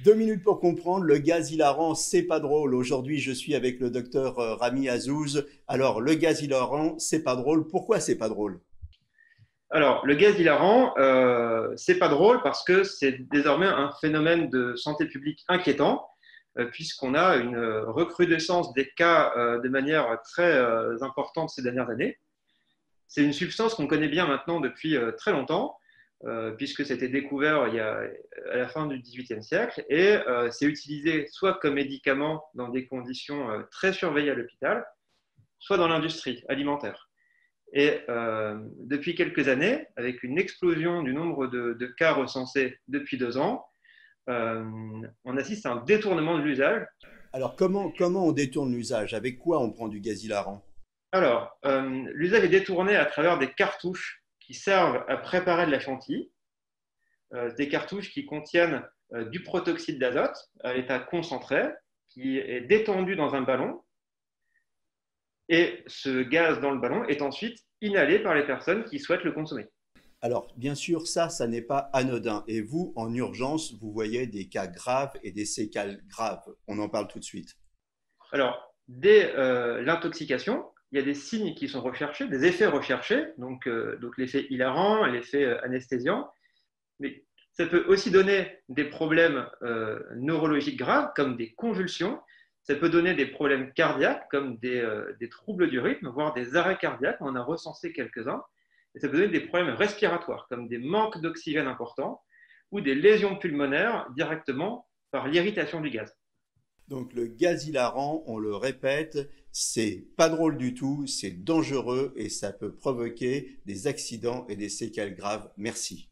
2 minutes pour comprendre, le gaz hilarant, c'est pas drôle. Aujourd'hui, je suis avec le docteur Rami Azouz. Alors, le gaz hilarant, c'est pas drôle. Pourquoi c'est pas drôle? Alors, le gaz hilarant, c'est pas drôle parce que c'est désormais un phénomène de santé publique inquiétant, puisqu'on a une recrudescence des cas de manière très importante ces dernières années. C'est une substance qu'on connaît bien maintenant depuis très longtemps, puisque c'était découvert à la fin du XVIIIe siècle, et c'est utilisé soit comme médicament dans des conditions très surveillées à l'hôpital, soit dans l'industrie alimentaire. Et depuis quelques années, avec une explosion du nombre de cas recensés depuis 2 ans, euh, on assiste à un détournement de l'usage. Alors, comment on détourne l'usage? Avec quoi on prend du gaz hilarant? Alors, l'usage est détourné à travers des cartouches qui servent à préparer de la chantilly, des cartouches qui contiennent du protoxyde d'azote à l'état concentré, qui est détendu dans un ballon, et ce gaz dans le ballon est ensuite inhalé par les personnes qui souhaitent le consommer. Alors, bien sûr, ça n'est pas anodin. Et vous, en urgence, vous voyez des cas graves et des séquelles graves. On en parle tout de suite. Alors, dès l'intoxication, il y a des signes qui sont recherchés, des effets recherchés, donc l'effet hilarant, l'effet anesthésiant, mais ça peut aussi donner des problèmes neurologiques graves, comme des convulsions, ça peut donner des problèmes cardiaques, comme des troubles du rythme, voire des arrêts cardiaques, on en a recensé quelques-uns, et ça peut donner des problèmes respiratoires, comme des manques d'oxygène importants, ou des lésions pulmonaires directement par l'irritation du gaz. Donc, le gaz hilarant, on le répète, c'est pas drôle du tout, c'est dangereux et ça peut provoquer des accidents et des séquelles graves. Merci.